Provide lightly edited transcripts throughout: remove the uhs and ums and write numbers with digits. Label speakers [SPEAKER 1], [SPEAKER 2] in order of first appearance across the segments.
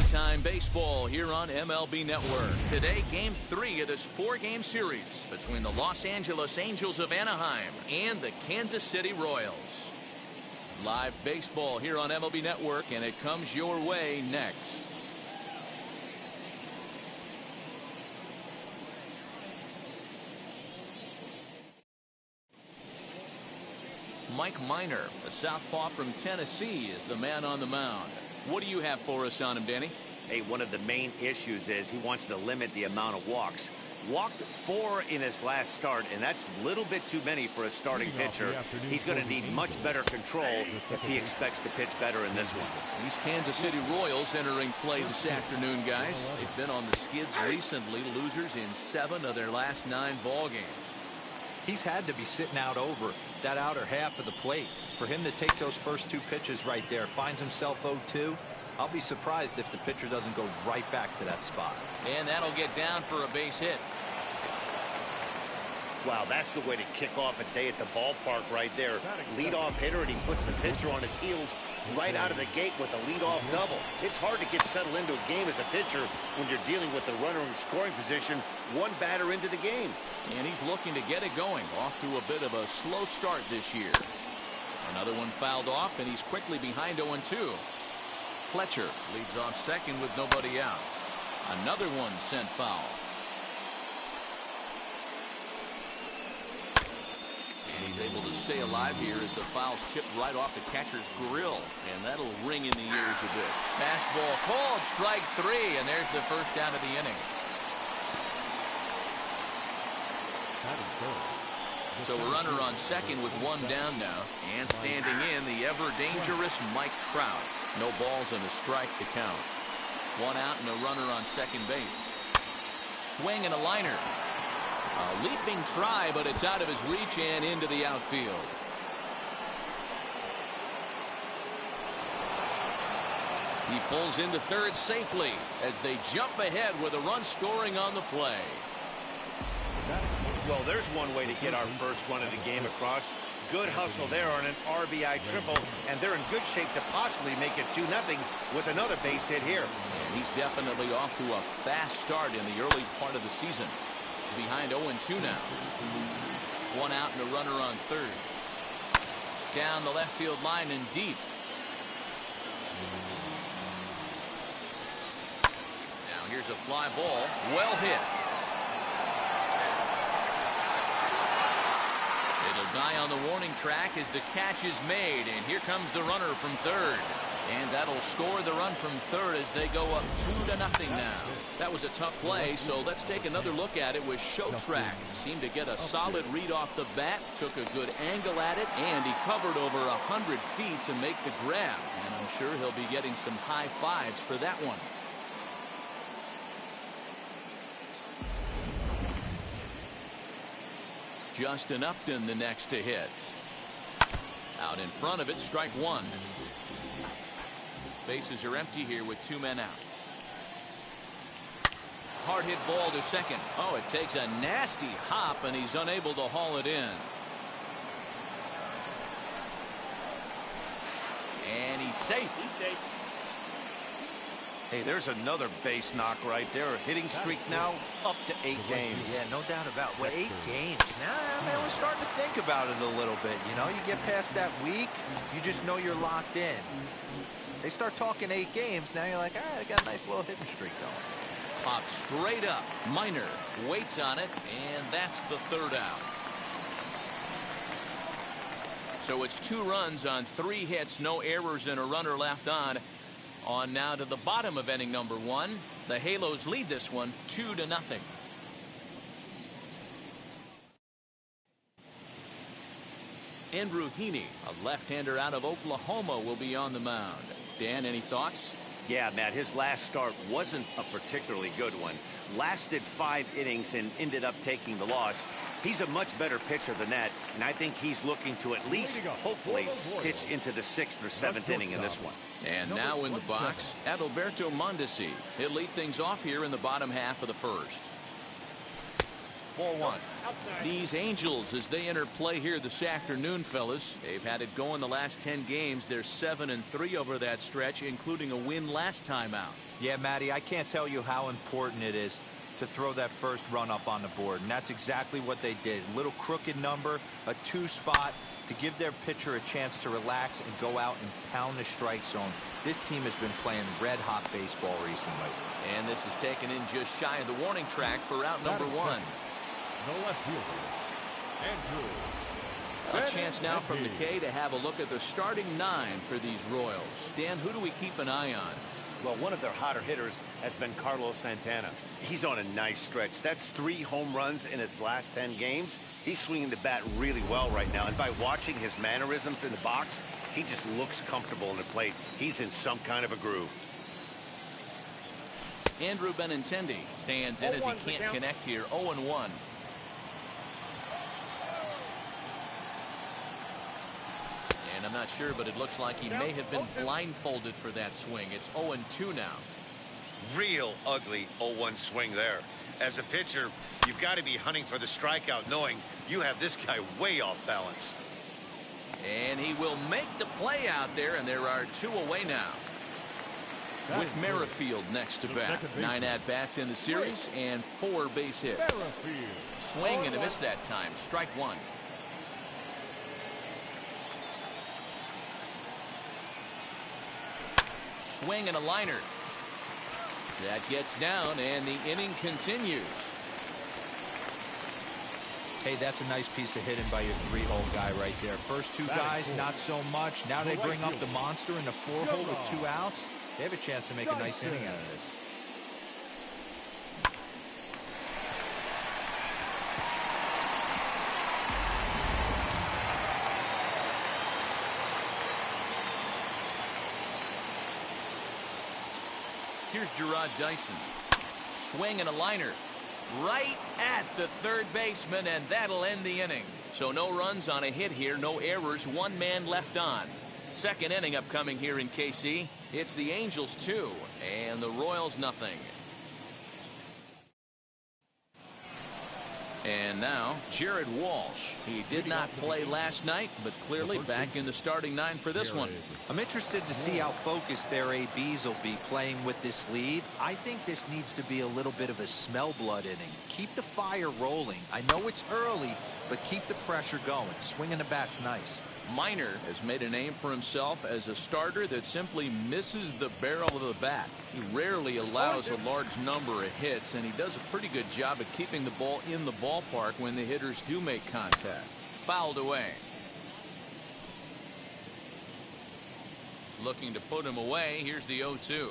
[SPEAKER 1] Big Time Baseball here on MLB Network. Today, Game 3 of this 4-game series between the Los Angeles Angels of Anaheim and the Kansas City Royals. Live baseball here on MLB Network, and it comes your way next. Mike Minor, a southpaw from Tennessee, is the man on the mound. What do you have for us on him, Danny?
[SPEAKER 2] Hey, one of the main issues is he wants to limit the amount of walks. Walked 4 in his last start, and that's a little bit too many for a starting pitcher. He's going to need much better control if he expects to pitch better in this one.
[SPEAKER 1] These Kansas City Royals entering play this afternoon, guys. They've been on the skids recently, losers in 7 of their last 9 ball games.
[SPEAKER 3] He's had to be sitting out over that outer half of the plate. For him to take those first 2 pitches right there, finds himself 0-2. I'll be surprised if the pitcher doesn't go right back to that spot.
[SPEAKER 1] And that'll get down for a base hit.
[SPEAKER 2] Wow, that's the way to kick off a day at the ballpark right there. Leadoff hitter, and he puts the pitcher on his heels right out of the gate with a leadoff double. It's hard to get settled into a game as a pitcher when you're dealing with the runner in scoring position 1 batter into the game.
[SPEAKER 1] And he's looking to get it going. Off to a bit of a slow start this year. Another one fouled off, and he's quickly behind 0-2. Fletcher leads off second with nobody out. Another one sent foul. And he's able to stay alive here as the foul's tipped right off the catcher's grill. And that'll ring in the ears a bit. Fastball called, strike 3, and there's the first out of the inning. So a runner on second with 1 down now. And standing in, the ever-dangerous Mike Trout. No balls and a strike to count. 1 out and a runner on second base. Swing and a liner. A leaping try, but it's out of his reach and into the outfield. He pulls into third safely as they jump ahead with a run scoring on the play.
[SPEAKER 2] Well, there's one way to get our first run of the game across. Good hustle there on an RBI triple, and they're in good shape to possibly make it 2-0 with another base hit here.
[SPEAKER 1] And he's definitely off to a fast start in the early part of the season. Behind 0-2 now. 1 out and a runner on third. Down the left field line and deep. Now here's a fly ball. Well hit. It'll die on the warning track as the catch is made, and here comes the runner from third. And that'll score the run from third as they go up 2-0 now. That was a tough play, so let's take another look at it with Show Track. Seemed to get a solid read off the bat, took a good angle at it, and he covered over 100 feet to make the grab. And I'm sure he'll be getting some high fives for that one. Justin Upton the next to hit. Out in front of it, strike 1. Bases are empty here with 2 men out. Hard hit ball to second. Oh, it takes a nasty hop, and he's unable to haul it in. And he's safe.
[SPEAKER 2] Hey, there's another base knock right there. A hitting streak now up to 8 games.
[SPEAKER 3] Yeah, no doubt about it. Well, 8 games. Now, man, we're starting to think about it a little bit. You know, you get past that week, you just know you're locked in. They start talking 8 games, now you're like, all right, I got a nice little hitting streak going.
[SPEAKER 1] Popped straight up. Minor waits on it, and that's the 3rd out. So it's 2 runs on 3 hits, no errors, and a runner left on. On now to the bottom of inning number 1. The Halos lead this one 2-0. Andrew Heaney, a left-hander out of Oklahoma, will be on the mound. Dan, any thoughts?
[SPEAKER 2] Yeah, Matt, his last start wasn't a particularly good one. Lasted 5 innings and ended up taking the loss. He's a much better pitcher than that, and I think he's looking to at least, hopefully, pitch into the 6th or 7th inning in this one.
[SPEAKER 1] And now in the box, Adalberto Mondesi. He'll lead things off here in the bottom half of the 1st. Ball one. These Angels, as they enter play here this afternoon, fellas, they've had it going the last 10 games. They're 7-3 over that stretch, including a win last time out.
[SPEAKER 3] Yeah, Matty, I can't tell you how important it is to throw that first run up on the board, and that's exactly what they did. Little crooked number, a 2 spot to give their pitcher a chance to relax and go out and pound the strike zone. This team has been playing red-hot baseball recently.
[SPEAKER 1] And this is taken in just shy of the warning track for out number 1.
[SPEAKER 4] The left fielder, Andrew.
[SPEAKER 1] A chance now from McKay to have a look at the starting 9 for these Royals. Dan, who do we keep an eye on?
[SPEAKER 2] Well, one of their hotter hitters has been Carlos Santana. He's on a nice stretch. That's 3 home runs in his last 10 games. He's swinging the bat really well right now. And by watching his mannerisms in the box, he just looks comfortable in the plate. He's in some kind of a groove.
[SPEAKER 1] Andrew Benintendi stands in as he can't connect here. 0-1. And I'm not sure, but it looks like he may have been blindfolded for that swing. It's 0-2 now.
[SPEAKER 2] Real ugly 0-1 swing there. As a pitcher, you've got to be hunting for the strikeout, knowing you have this guy way off balance.
[SPEAKER 1] And he will make the play out there, and there are 2 away now. With Merrifield next to bat. 9 at-bats in the series and 4 base hits. Swing and a miss that time. Strike 1. Swing and a liner. That gets down, and the inning continues.
[SPEAKER 3] Hey, that's a nice piece of hitting by your 3-hole guy right there. First 2 guys, not so much. Now they bring up the monster in the 4-hole with 2 outs. They have a chance to make a nice inning out of this.
[SPEAKER 1] Here's Gerard Dyson. Swing and a liner. Right at the third baseman, and that'll end the inning. So no runs on a hit here, no errors, 1 man left on. Second inning upcoming here in KC. It's the Angels 2 and the Royals nothing. And now Jared Walsh. He did not play last night, but clearly back in the starting 9 for this one.
[SPEAKER 3] I'm interested to see how focused their ABs will be playing with this lead. I think this needs to be a little bit of a smell blood inning. Keep the fire rolling. I know it's early, but keep the pressure going. Swinging the bat's nice.
[SPEAKER 1] Minor has made a name for himself as a starter that simply misses the barrel of the bat. He rarely allows a large number of hits, and he does a pretty good job at keeping the ball in the ballpark when the hitters do make contact. Fouled away. Looking to put him away. Here's the 0-2.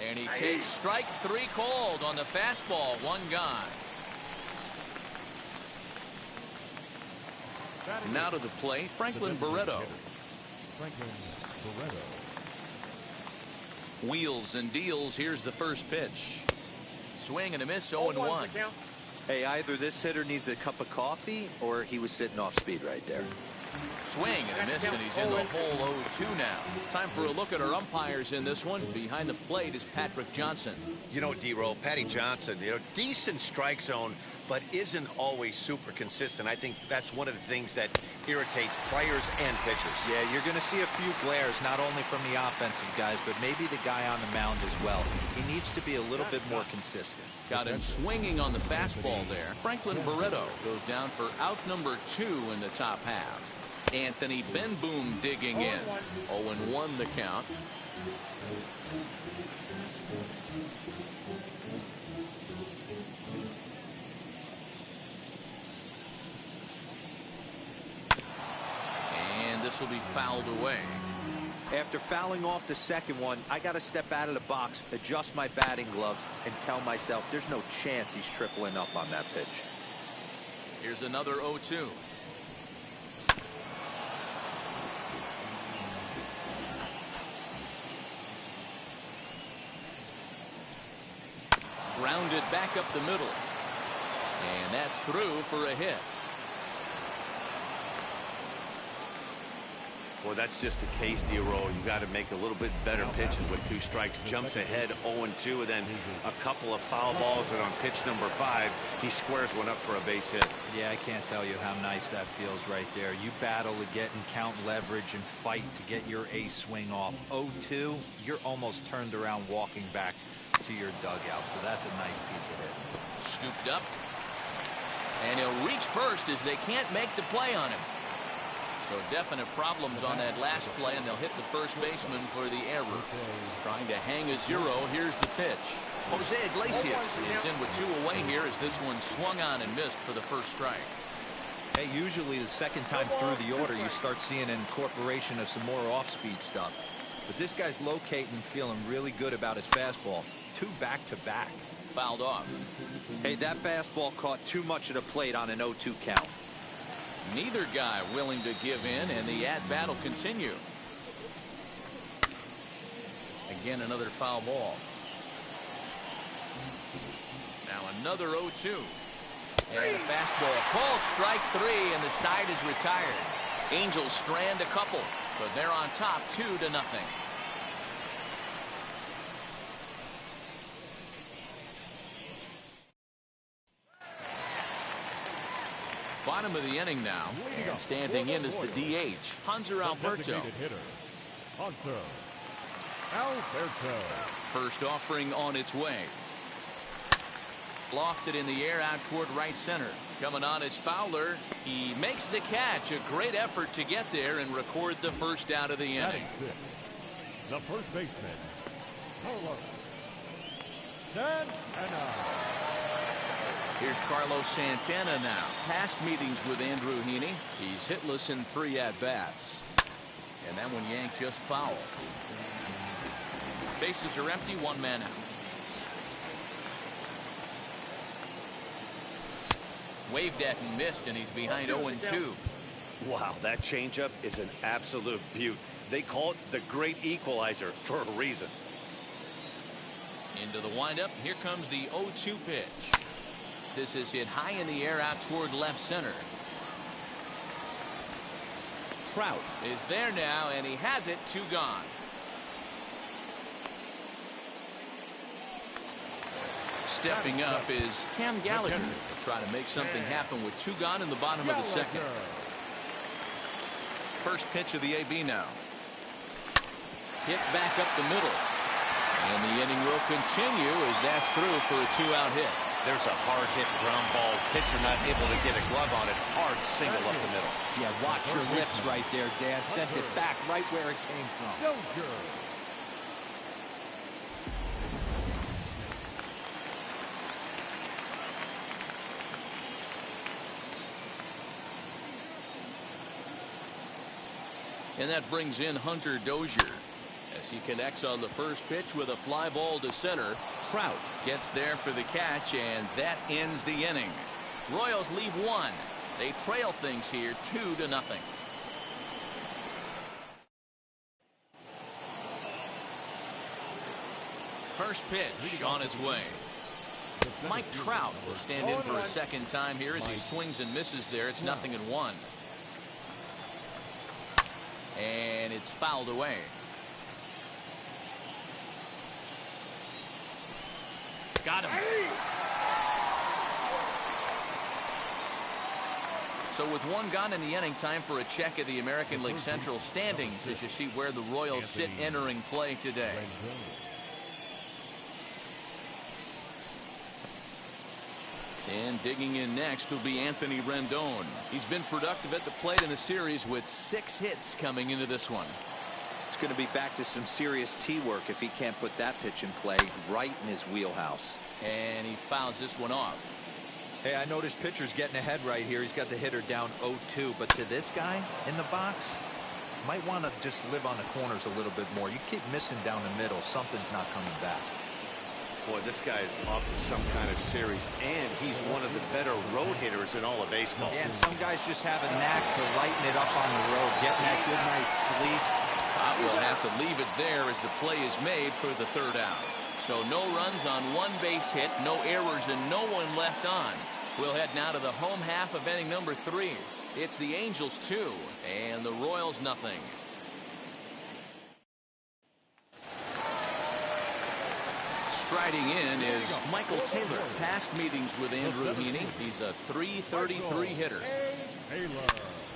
[SPEAKER 1] And he takes strike 3 called on the fastball. 1 gone. Now to the plate, Franklin Barretto. Wheels and deals. Here's the first pitch. Swing and a miss. 0-1.
[SPEAKER 3] Hey, either this hitter needs a cup of coffee or he was sitting off speed right there.
[SPEAKER 1] Swing and a miss, and he's in the hole. 0-2 now. Time for a look at our umpires in this one. Behind the plate is Patrick Johnson.
[SPEAKER 2] You know, D-Roll, Patty Johnson, decent strike zone, but isn't always super consistent. I think that's one of the things that irritates players and pitchers.
[SPEAKER 3] Yeah, you're going to see a few glares, not only from the offensive guys, but maybe the guy on the mound as well. He needs to be a little bit more consistent.
[SPEAKER 1] Got him swinging on the fastball there. Franklin Barretto goes down for out number 2 in the top half. Anthony Benboom digging in. 0-1 the count. And this will be fouled away.
[SPEAKER 3] After fouling off the second one, I got to step out of the box, adjust my batting gloves, and tell myself there's no chance he's tripling up on that pitch.
[SPEAKER 1] Here's another 0-2. Grounded back up the middle. And that's through for a hit.
[SPEAKER 2] Well, that's just a case, D-Roll. You got to make a little bit better pitches with 2 strikes. Jumps ahead 0-2, and then a couple of foul balls, and on pitch number 5, he squares one up for a base hit.
[SPEAKER 3] Yeah, I can't tell you how nice that feels right there. You battle to get and count leverage and fight to get your ace swing off. 0-2, you're almost turned around walking back to your dugout, so that's a nice piece of hit.
[SPEAKER 1] Scooped up, and he'll reach first as they can't make the play on him. So definite problems on that last play, and they'll hit the first baseman for the error. Trying to hang a 0. Here's the pitch. Jose Iglesias is in with 2 away here as this one swung on and missed for the first strike.
[SPEAKER 3] Hey, usually the second time through the order you start seeing an incorporation of some more off-speed stuff. But this guy's locating and feeling really good about his fastball. 2 back-to-back.
[SPEAKER 1] Fouled off.
[SPEAKER 3] Hey, that fastball caught too much of the plate on an 0-2 count.
[SPEAKER 1] Neither guy willing to give in, and the at-bat will continue. Again, another foul ball. Now another 0-2. And a fastball called strike 3, and the side is retired. Angels strand a couple, but they're on top 2-0. Bottom of the inning now, and standing in is the DH, Alberto. First offering on its way. Lofted in the air out toward right center. Coming on is Fowler. He makes the catch. A great effort to get there and record the first out of the inning.
[SPEAKER 4] The first baseman, Santana.
[SPEAKER 1] Here's Carlos Santana now. Past meetings with Andrew Heaney. He's hitless in 3 at-bats. And that one yanked just foul. Bases are empty, 1 man out. Waved at and missed, and he's behind 0-2.
[SPEAKER 2] Wow, that changeup is an absolute beaut. They call it the great equalizer for a reason.
[SPEAKER 1] Into the windup. Here comes the 0-2 pitch. This is hit high in the air out toward left center. Trout is there now, and he has it. 2 gone. Stepping up is Cam Gallagher. He'll try to make something happen with 2 gone in the bottom of the second. First pitch of the AB now. Hit back up the middle. And the inning will continue as that's through for a 2-out hit.
[SPEAKER 2] There's a hard hit ground ball. Pitcher not able to get a glove on it. Hard single up the middle.
[SPEAKER 3] Yeah, watch your lips right there, Dan. Sent it back right where it came from.
[SPEAKER 4] Dozier.
[SPEAKER 1] And that brings in Hunter Dozier as he connects on the first pitch with a fly ball to center. Trout gets there for the catch, and that ends the inning. Royals leave 1. They trail things here 2-0. First pitch on its way. Mike Trout will stand in for a second time here as he swings and misses there. It's 0-1. And it's fouled away. Got him. So with 1 gone in the inning, time for a check of the American League Central standings as you see where the Royals sit entering play today. And digging in next will be Anthony Rendon. He's been productive at the plate in the series with 6 hits coming into this one.
[SPEAKER 3] It's going to be back to some serious tee work if he can't put that pitch in play right in his wheelhouse.
[SPEAKER 1] And he fouls this one off.
[SPEAKER 3] Hey, I noticed pitcher's getting ahead right here. He's got the hitter down 0-2, but to this guy in the box, might want to just live on the corners a little bit more. You keep missing down the middle, something's not coming back.
[SPEAKER 2] Boy, this guy is off to some kind of series, and he's one of the better road hitters in all of baseball.
[SPEAKER 3] Yeah, and some guys just have a knack for lighting it up on the road, getting that good night's sleep.
[SPEAKER 1] Will have to leave it there as the play is made for the 3rd out. So no runs on 1 base hit, no errors, and no one left on. We'll head now to the home half of inning number 3. It's the Angels 2 and the Royals 0. Striding in is Michael Taylor. Past meetings with Andrew Heaney. He's a .333 hitter.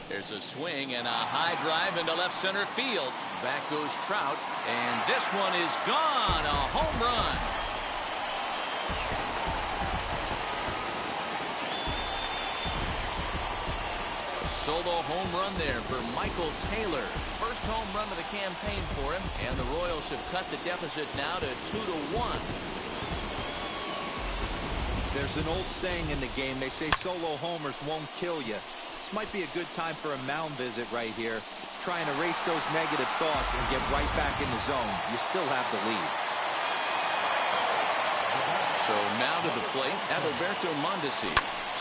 [SPEAKER 1] There's a swing and a high drive into left center field. Back goes Trout, and this one is gone. A home run. A solo home run there for Michael Taylor. First home run of the campaign for him, and the Royals have cut the deficit now to 2-1.
[SPEAKER 3] There's an old saying in the game. They say solo homers won't kill you. This might be a good time for a mound visit right here. Try and erase those negative thoughts and get right back in the zone. You still have the lead.
[SPEAKER 1] So now to the plate, Barretto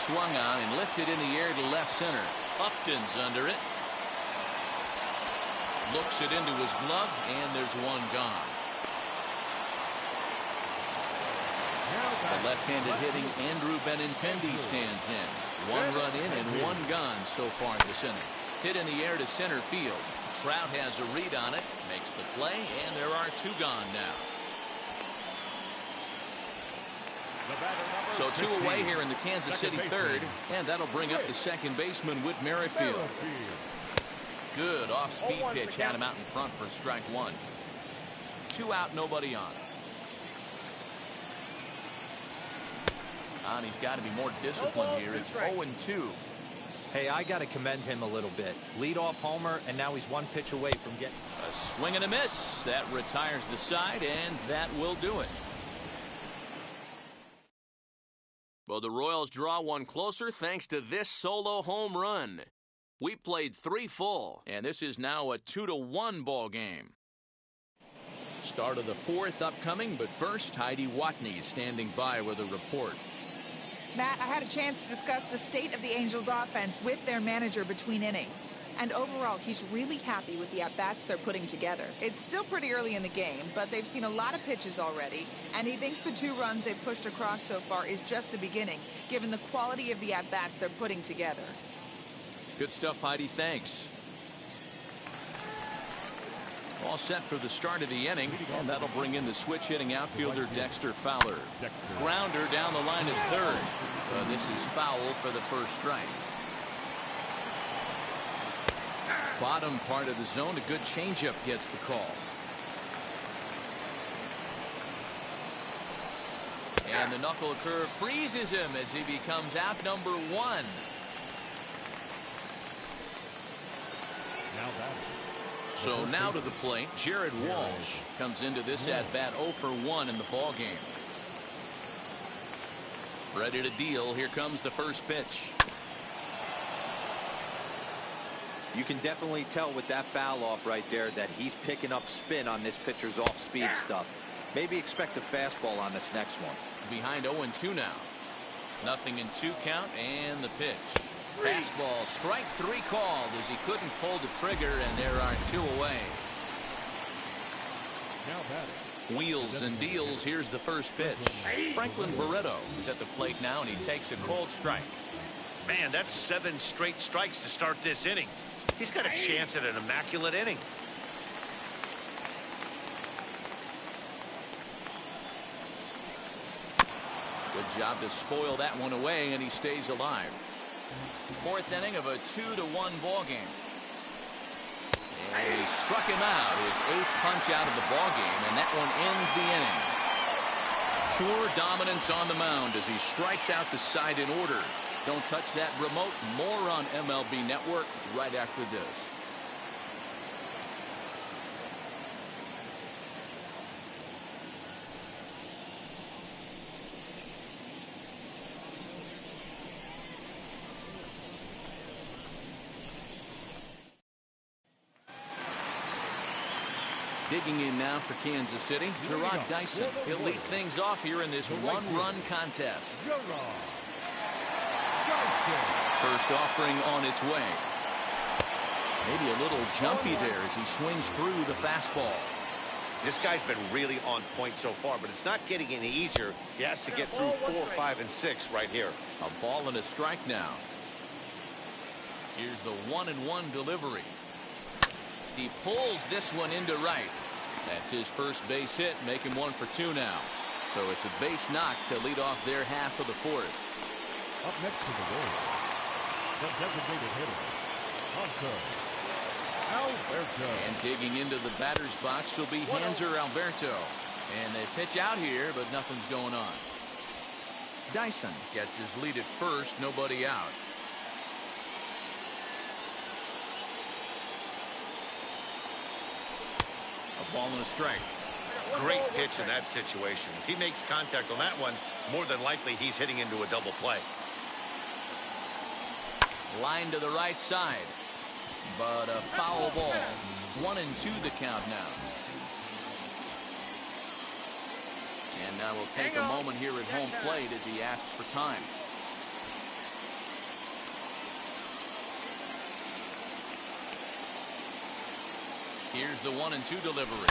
[SPEAKER 1] swung on and lifted in the air to left center. Upton's under it. Looks it into his glove, and there's one gone. The left-handed hitting Andrew Benintendi stands in. One run in and one gone so far this inning. Hit in the air to center field. Trout has a read on it, makes the play, and there are two gone now. So two away here in the Kansas City third, and that'll bring up the second baseman, Whit Merrifield. Good off-speed pitch, had him out in front for strike one. 2 out, nobody on. And he's got to be more disciplined here. It's 0-2.
[SPEAKER 3] Hey, I got to commend him a little bit. Leadoff homer, and now he's one pitch away from getting
[SPEAKER 1] a swing and a miss. That retires the side, and that will do it. Well, the Royals draw one closer thanks to this solo home run. We played 3 full, and this is now a 2-1 ball game. Start of the fourth upcoming, but first, Heidi Watney standing by with a report.
[SPEAKER 5] Matt, I had a chance to discuss the state of the Angels offense with their manager between innings. And overall, he's really happy with the at-bats they're putting together. It's still pretty early in the game, but they've seen a lot of pitches already. And he thinks the 2 runs they've pushed across so far is just the beginning, given the quality of the at-bats they're putting together.
[SPEAKER 1] Good stuff, Heidi. Thanks. All set for the start of the inning, and that'll bring in the switch-hitting outfielder Dexter Fowler. Grounder down the line at third. This is foul for the first strike. Bottom part of the zone, a good changeup gets the call. And the knuckle curve freezes him as he becomes out number 1. So now to the plate, Jared Walsh comes into this at-bat 0 for 1 in the ball game. Ready to deal. Here comes the first pitch.
[SPEAKER 3] You can definitely tell with that foul off right there that he's picking up spin on this pitcher's off-speed stuff. Maybe expect a fastball on this next one.
[SPEAKER 1] Behind 0-2 now. Nothing in 2 count, and the pitch. Fastball, strike 3 called as he couldn't pull the trigger, and there are 2 away. Wheels and deals. Here's the first pitch. Franklin Barretto is at the plate now, and he takes a cold strike.
[SPEAKER 2] Man, that's 7 straight strikes to start this inning. He's got a chance at an immaculate inning.
[SPEAKER 1] Good job to spoil that one away, and he stays alive. 4th inning of a 2-1 ball game. And he struck him out, his 8th punch out of the ball game, and that one ends the inning. Pure dominance on the mound as he strikes out the side in order. Don't touch that remote. More on MLB Network right after this. Digging in now for Kansas City, Gerard Dyson. He'll lead things off here in this 1-run contest. First offering on its way. Maybe a little jumpy there as he swings through the fastball.
[SPEAKER 2] This guy's been really on point so far, but it's not getting any easier. He has to get through 4, 5, and 6 right here.
[SPEAKER 1] A ball and a strike now. Here's the 1-1 delivery. He pulls this one into right. That's his first base hit, make him 1 for 2 now. So it's a base knock to lead off their half of the fourth.
[SPEAKER 4] Up next to the Royals, the designated hitter, Hunter Alberto.
[SPEAKER 1] And digging into the batter's box will be Hanser Alberto. And they pitch out here, but nothing's going on. Dyson gets his lead at first, nobody out. A ball and a strike.
[SPEAKER 2] Great pitch in that situation. If he makes contact on that one, more than likely he's hitting into a double play.
[SPEAKER 1] Line to the right side, but a foul ball. 1-2 the count now. And now we'll take a moment here at home plate as he asks for time. Here's the 1-2 delivery.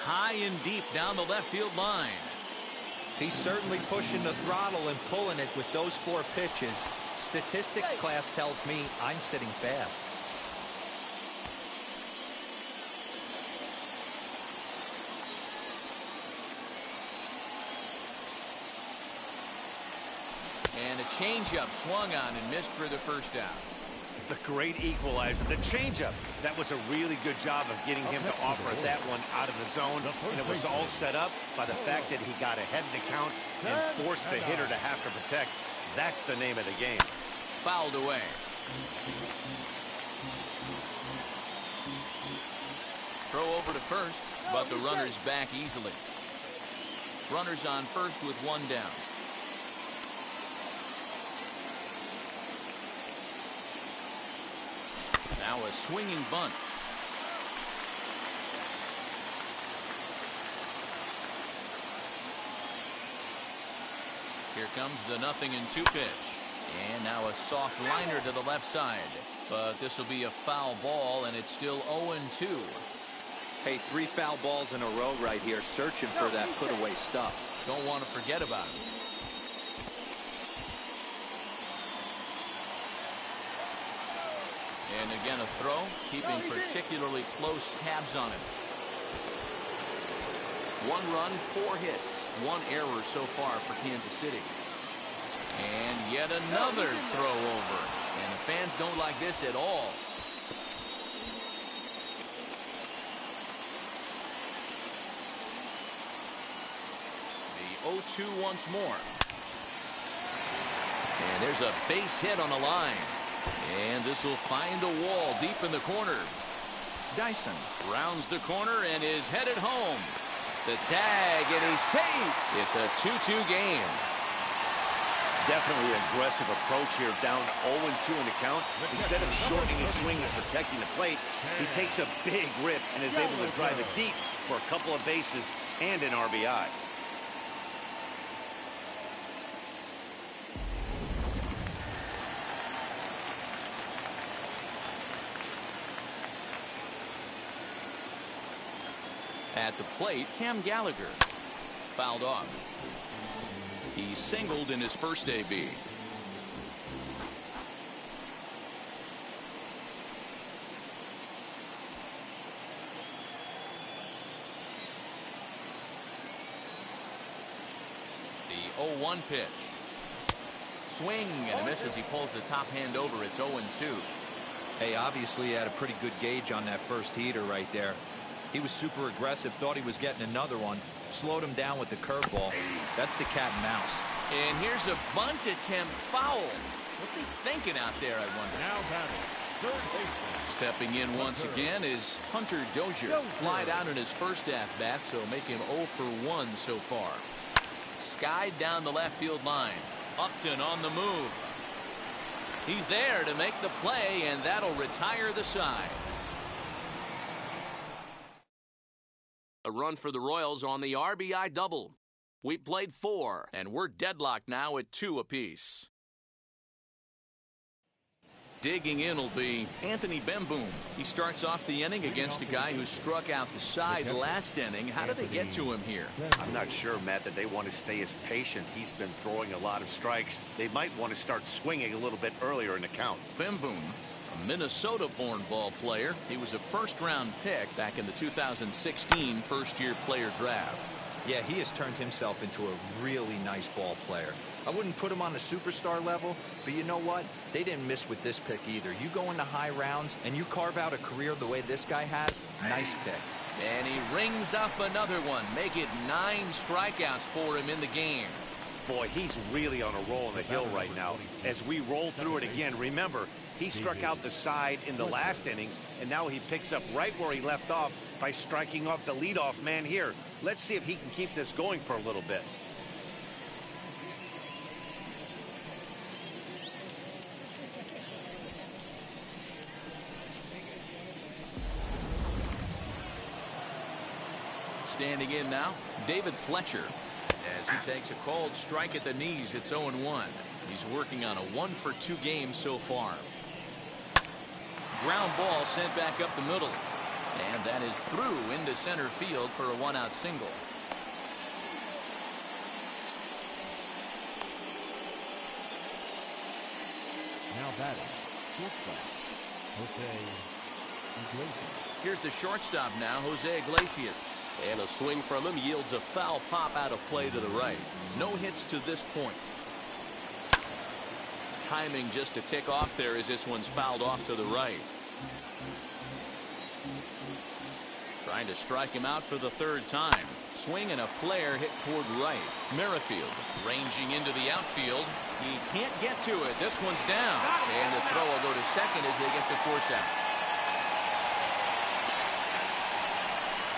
[SPEAKER 1] High and deep down the left field line.
[SPEAKER 3] He's certainly pushing the throttle and pulling it with those 4 pitches. Statistics class tells me I'm sitting fast.
[SPEAKER 1] And a changeup swung on and missed for the first out.
[SPEAKER 2] The great equalizer, the changeup. That was a really good job of getting him to offer that one out of the zone. And it was all set up by the fact that he got ahead of the count and forced the hitter to have to protect. That's the name of the game.
[SPEAKER 1] Fouled away. Throw over to first, but the runner's back easily. Runners on first with 1 down. Now a swinging bunt. Here comes the 0-2 pitch. And now a soft liner to the left side. But this will be a foul ball, and it's still 0-2.
[SPEAKER 3] Hey, 3 foul balls in a row right here, searching for that put-away stuff.
[SPEAKER 1] Don't want to forget about it. And again a throw, keeping particularly close tabs on it. 1 run, 4 hits, 1 error so far for Kansas City. And yet another throw over. And the fans don't like this at all. The 0-2 once more. And there's a base hit on the line. And this will find the wall deep in the corner. Dyson rounds the corner and is headed home. The tag, and he's safe. It's a 2-2 game.
[SPEAKER 2] Definitely an aggressive approach here, down 0-2 in the count. Instead of shortening his swing and protecting the plate, he takes a big rip and is able to drive it deep for a couple of bases and an RBI.
[SPEAKER 1] At the plate, Cam Gallagher fouled off. He singled in his first AB. The 0-1 pitch. Swing and a miss as he pulls the top hand over. It's 0-2.
[SPEAKER 3] Hey, obviously he had a pretty good gauge on that first heater right there. He was super aggressive, thought he was getting another one, slowed him down with the curveball. That's the cat and mouse.
[SPEAKER 1] And here's a bunt attempt foul. What's he thinking out there, I wonder?
[SPEAKER 4] Now batting, third baseman.
[SPEAKER 1] Stepping in once again is Hunter Dozier. Flied out in his first at-bat, so make him 0 for 1 so far. Skied down the left field line. Upton on the move. He's there to make the play, and that'll retire the side. A run for the Royals on the RBI double. We played 4, and we're deadlocked now at 2 apiece. Digging in will be Anthony Bemboom. He starts off the inning against a guy who struck out the side last inning. How did they get to him here?
[SPEAKER 2] I'm not sure, Matt, that they want to stay as patient. He's been throwing a lot of strikes. They might want to start swinging a little bit earlier in the count.
[SPEAKER 1] Bemboom, a Minnesota-born ball player. He was a first-round pick back in the 2016 first-year player draft.
[SPEAKER 3] Yeah, he has turned himself into a really nice ball player. I wouldn't put him on the superstar level, but you know what? They didn't miss with this pick either. You go into high rounds and you carve out a career the way this guy has, nice pick.
[SPEAKER 1] And he rings up another one. Make it 9 strikeouts for him in the game.
[SPEAKER 2] Boy, he's really on a roll on the hill right now. As we roll through it again, remember, he struck out the side in the last inning, and now he picks up right where he left off by striking off the leadoff man here. Let's see if he can keep this going for a little bit.
[SPEAKER 1] Standing in now, David Fletcher. As he takes a called strike at the knees, it's 0-1. He's working on a 1-for-2 game so far. Ground ball sent back up the middle. And that is through into center field for a 1-out single.
[SPEAKER 4] Now batting, shortstop, Jose Iglesias.
[SPEAKER 1] Here's the shortstop now, Jose Iglesias.
[SPEAKER 6] And a swing from him yields a foul pop out of play to the right.
[SPEAKER 1] No hits to this point. Timing just to tick off there as this one's fouled off to the right. Trying to strike him out for the 3rd time. Swing and a flare hit toward right. Merrifield ranging into the outfield. He can't get to it. This one's down. And the throw will go to second as they get the force out.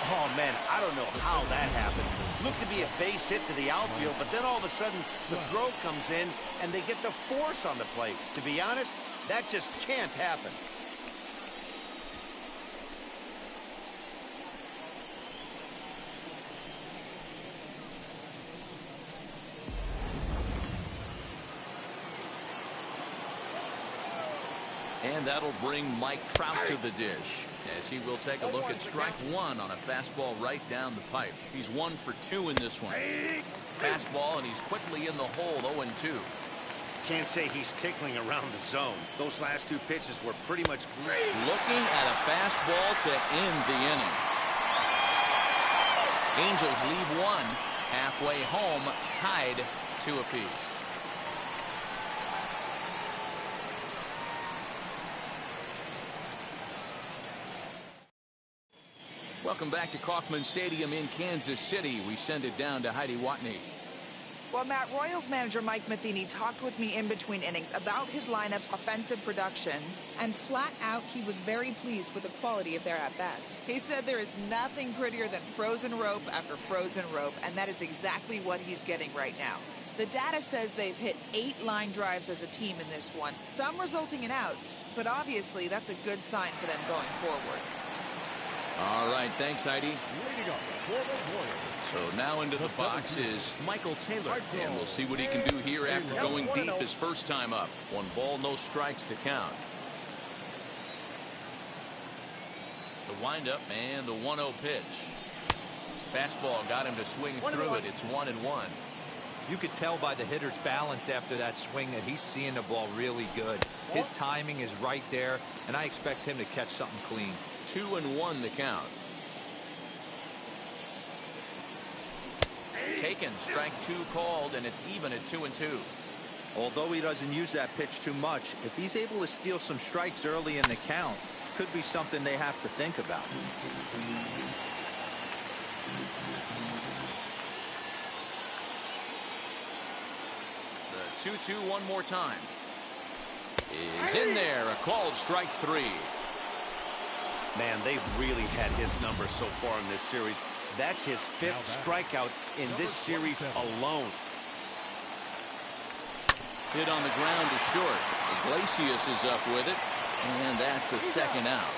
[SPEAKER 2] Oh, man, I don't know how that happened. Looked to be a base hit to the outfield, but then all of a sudden the throw comes in and they get the force on the plate. To be honest, that just can't happen.
[SPEAKER 1] And that'll bring Mike Trout to the dish, as he will take a look at strike 1 on a fastball right down the pipe. He's 1 for 2 in this one. Fastball, and he's quickly in the hole, 0-2.
[SPEAKER 2] Can't say he's tickling around the zone. Those last 2 pitches were pretty much great.
[SPEAKER 1] Looking at a fastball to end the inning. Angels lead 1, halfway home, tied 2 apiece. Welcome back to Kauffman Stadium in Kansas City. We send it down to Heidi Watney.
[SPEAKER 5] Well, Matt, Royals manager Mike Matheny talked with me in between innings about his lineup's offensive production, and flat out, he was very pleased with the quality of their at-bats. He said there is nothing prettier than frozen rope after frozen rope, and that is exactly what he's getting right now. The data says they've hit 8 line drives as a team in this one, some resulting in outs, but obviously that's a good sign for them going forward.
[SPEAKER 1] All right, thanks, Heidi.
[SPEAKER 4] Leading up for the Royals.
[SPEAKER 1] So now into the box is Michael Taylor, and we'll see what he can do here after going deep his first time up. 1 ball, no strikes to count. The windup and the 1-0 pitch. Fastball got him to swing through it. It's 1-1.
[SPEAKER 3] You could tell by the hitter's balance after that swing that he's seeing the ball really good. His timing is right there, and I expect him to catch something clean.
[SPEAKER 1] 2-1 the count. Taken, strike 2 called, and it's even at 2-2.
[SPEAKER 3] Although he doesn't use that pitch too much, if he's able to steal some strikes early in the count, could be something they have to think about.
[SPEAKER 1] The 2-2 one more time. Is in there, a called strike 3.
[SPEAKER 2] Man, they've really had his number so far in this series. That's his 5th strikeout in this series alone.
[SPEAKER 1] Hit on the ground to short. Iglesias is up with it, and that's the 2nd out.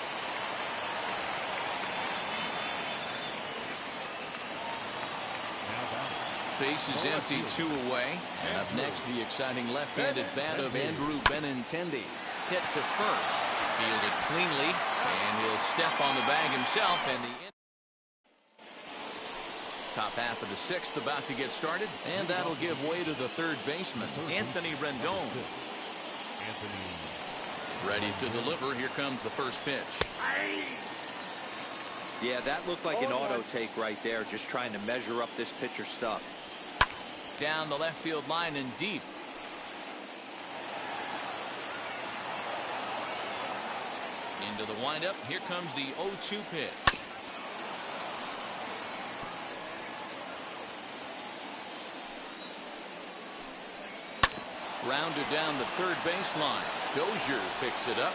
[SPEAKER 1] Base is empty, 2 away. And up next, the exciting left-handed bat of Andrew Benintendi. Hit to first. Fielded cleanly, and he'll step on the bag himself. And the top half of the 6th about to get started, and that'll give way to the 3rd baseman, Anthony Rendon. Ready to deliver. Here comes the first pitch.
[SPEAKER 3] Yeah, that looked like an auto take right there, just trying to measure up this pitcher's stuff.
[SPEAKER 1] Down the left field line and deep. Into the windup. Here comes the 0-2 pitch. Grounded down the third baseline. Dozier picks it up.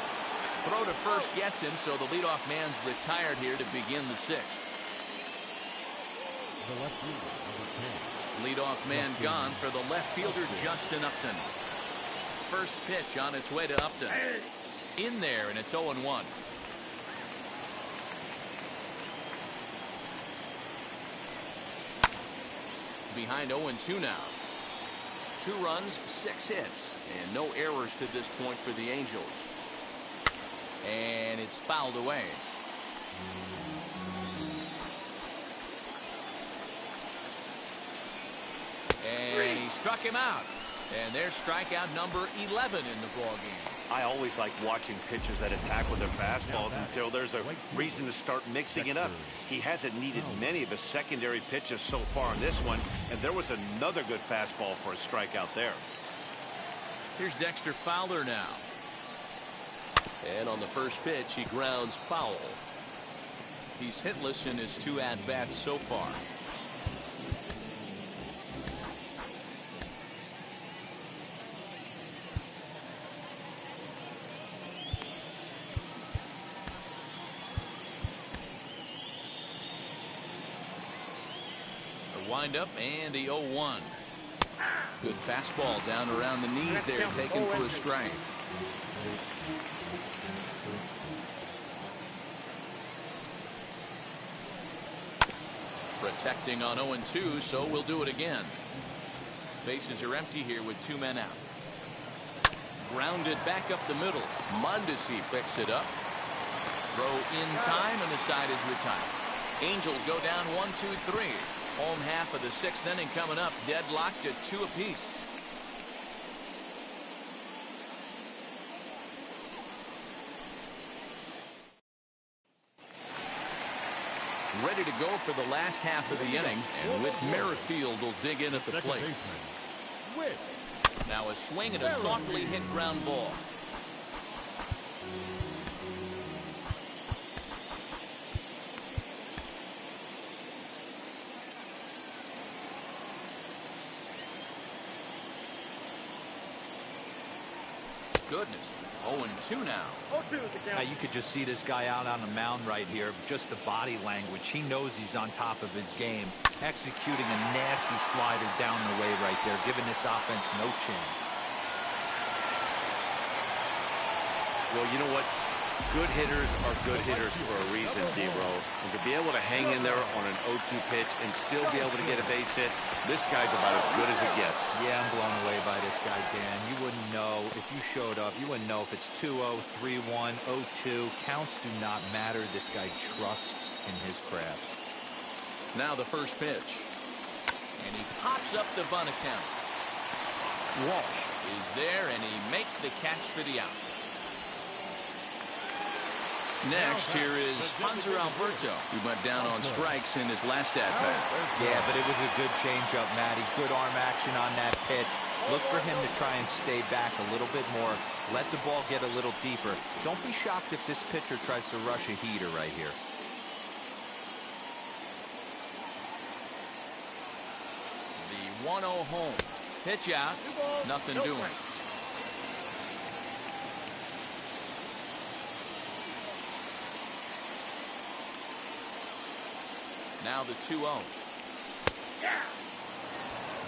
[SPEAKER 1] Throw to first gets him, so the leadoff man's retired here to begin the sixth.
[SPEAKER 4] The left fielder, number 10.
[SPEAKER 1] Leadoff man gone for the left fielder, Justin Upton. First pitch on its way to Upton. In there, and it's 0-1. Behind 0-2 now. 2 runs, 6 hits, and no errors to this point for the Angels. And it's fouled away. And he struck him out. And there's strikeout number 11 in the ballgame.
[SPEAKER 2] I always like watching pitchers that attack with their fastballs until there's a reason to start mixing it up. He hasn't needed many of his secondary pitches so far in this one, and there was another good fastball for a strikeout there.
[SPEAKER 1] Here's Dexter Fowler now.
[SPEAKER 6] And on the first pitch, he grounds foul.
[SPEAKER 1] He's hitless in his 2 at-bats so far. The windup and the 0-1. Good fastball down around the knees there, taken for a strike. Protecting on 0-2, so we'll do it again. Bases are empty here with 2 men out. Grounded back up the middle. Mondesi picks it up. Throw in time, and the side is retired. Angels go down 1-2-3. Home half of the 6th inning coming up. Deadlocked at 2 apiece. Ready to go for the last half of the inning, and Whit Merrifield will dig in at the plate. Now a swing and a softly hit ground ball. Goodness, 0-2 now.
[SPEAKER 3] Now you could just see this guy out on the mound right here. Just the body language. He knows he's on top of his game. Executing a nasty slider down the way right there, giving this offense no chance.
[SPEAKER 2] Well, you know what? Good hitters are good hitters for a reason, D-Bro. And to be able to hang in there on an 0-2 pitch and still be able to get a base hit, this guy's about as good as it gets.
[SPEAKER 3] Yeah, I'm blown away by this guy, Dan. You wouldn't know if you showed up. You wouldn't know if it's 2-0, 3-1, 0-2. Counts do not matter. This guy trusts in his craft.
[SPEAKER 1] Now the first pitch. And he pops up the bunt attempt. Walsh is there, and he makes the catch for the out. Next, here is Alberto, who went down on strikes in his last at-bat.
[SPEAKER 3] Yeah, but it was a good changeup, Matty. Good arm action on that pitch. Look for him to try and stay back a little bit more. Let the ball get a little deeper. Don't be shocked if this pitcher tries to rush a heater right here.
[SPEAKER 1] The 1-0 home. Pitch out. Nothing doing. Now the 2-0.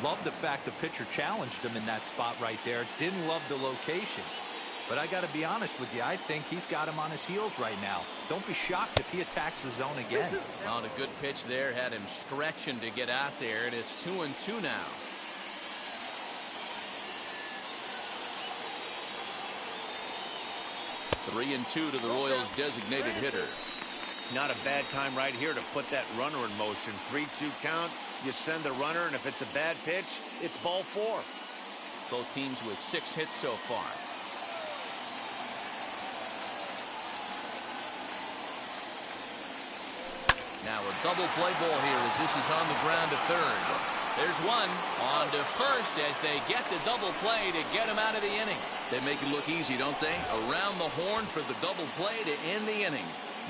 [SPEAKER 3] Love the fact the pitcher challenged him in that spot right there. Didn't love the location. But I got to be honest with you, I think he's got him on his heels right now. Don't be shocked if he attacks the zone again.
[SPEAKER 1] On a good pitch there, had him stretching to get out there, and it's 2-2 now. Three and 2 to the Royals' designated hitter.
[SPEAKER 2] Not a bad time right here to put that runner in motion. 3-2 count. You send the runner, and if it's a bad pitch, it's ball 4.
[SPEAKER 1] Both teams with 6 hits so far. Now a double play ball here as this is on the ground to third. There's one on to first as they get the double play to get him out of the inning. They make it look easy, don't they? Around the horn for the double play to end the inning.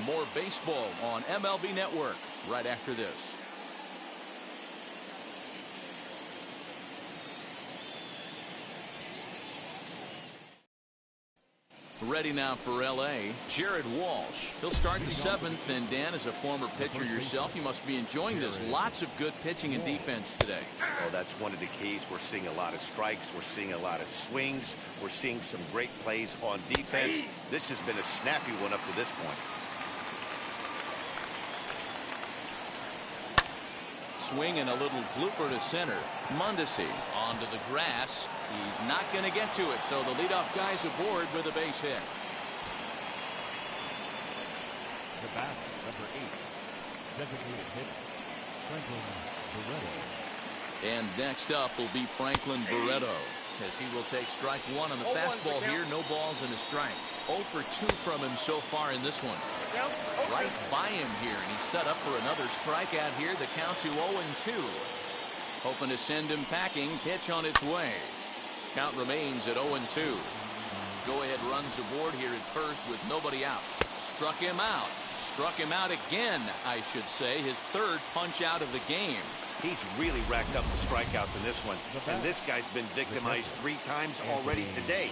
[SPEAKER 1] More baseball on MLB Network right after this. Ready now for L.A., Jared Walsh. He'll start the seventh, and Dan, as a former pitcher yourself, you must be enjoying this. Lots of good pitching and defense today.
[SPEAKER 2] Oh, that's one of the keys. We're seeing a lot of strikes. We're seeing a lot of swings. We're seeing some great plays on defense. This has been a snappy one up to this point.
[SPEAKER 1] Swing and a little blooper to center. Mondesi onto the grass. He's not going to get to it, so the leadoff guy's aboard with a base hit.
[SPEAKER 4] The batter, number 8, designated hitter, Franklin Barretto.
[SPEAKER 1] And next up will be Franklin Barretto, as he will take strike one on the fastball here. No balls and a strike. 0 for 2 from him so far in this one. Right by him here, and he's set up for another strikeout here. The count to 0-2. Hoping to send him packing. Pitch on its way. Count remains at 0-2. Go-ahead runs aboard here at first with nobody out. Struck him out. Struck him out again, I should say. His third punch out of the game.
[SPEAKER 2] He's really racked up the strikeouts in this one. And this guy's been victimized 3 times already today.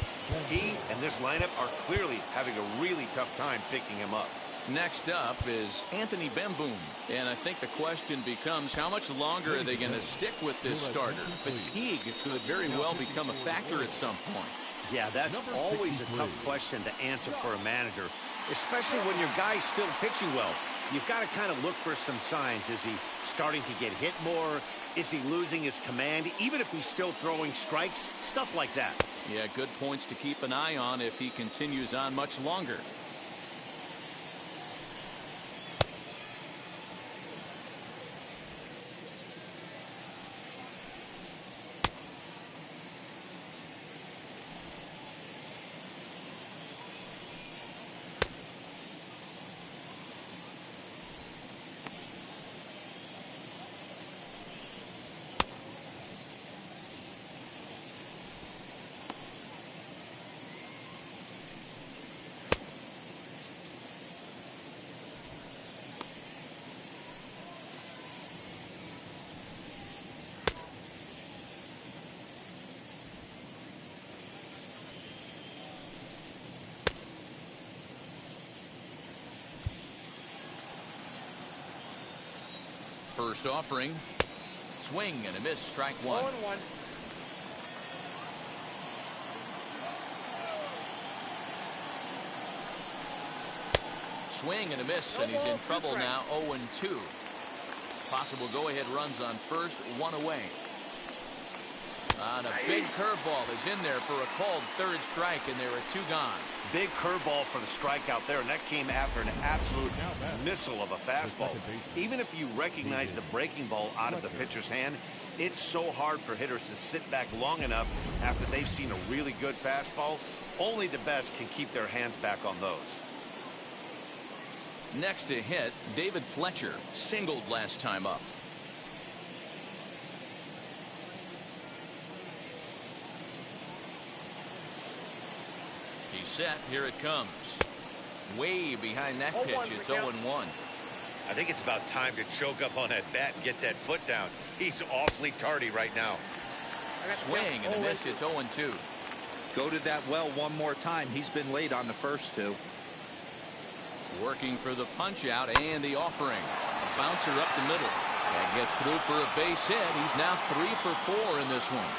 [SPEAKER 2] He and this lineup are clearly having a really tough time picking him up.
[SPEAKER 1] Next up is Anthony Bemboom. And I think the question becomes, how much longer are they going to stick with this starter? Fatigue could very well become a factor at some point.
[SPEAKER 2] Yeah, that's always a tough question to answer for a manager, especially when your guy's still pitching well. You've got to kind of look for some signs. Is he starting to get hit more? Is he losing his command? Even if he's still throwing strikes, stuff like that.
[SPEAKER 1] Yeah, good points to keep an eye on if he continues on much longer. First offering. Swing and a miss. Strike one.
[SPEAKER 7] 0-1.
[SPEAKER 1] Swing and a miss, and he's in trouble now. 0-2. Possible go-ahead runs on first, 1 away. And a big curveball is in there for a called third strike, and there are 2 gone.
[SPEAKER 2] Big curveball for the strikeout there, and that came after an absolute missile of a fastball. Even if you recognize the breaking ball out of the pitcher's hand, it's so hard for hitters to sit back long enough after they've seen a really good fastball. Only the best can keep their hands back on those.
[SPEAKER 1] Next to hit, David Fletcher singled last time up. He's set. Here it comes. Way behind that pitch. It's 0-1.
[SPEAKER 2] I think it's about time to choke up on that bat and get that foot down. He's awfully tardy right now.
[SPEAKER 1] Swing and a miss. It's 0-2.
[SPEAKER 3] Go to that well one more time. He's been late on the first 2.
[SPEAKER 1] Working for the punch out and the offering. A bouncer up the middle. That gets through for a base hit. He's now 3 for 4 in this one.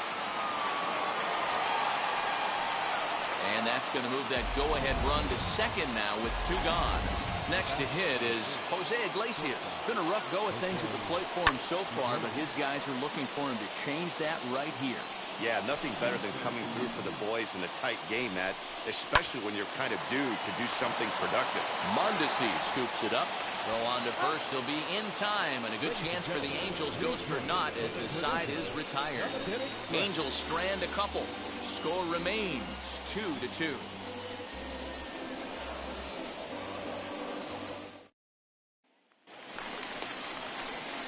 [SPEAKER 1] And that's going to move that go-ahead run to second now with 2 gone. Next to hit is Jose Iglesias. It's been a rough go of things at the plate for him so far, but his guys are looking for him to change that right here.
[SPEAKER 2] Yeah, nothing better than coming through for the boys in a tight game, Matt, especially when you're kind of due to do something productive.
[SPEAKER 1] Mondesi scoops it up. Throw on to first. He'll be in time, and a good chance for the Angels goes for naught as the side is retired. Angels strand a couple. Score remains 2-2.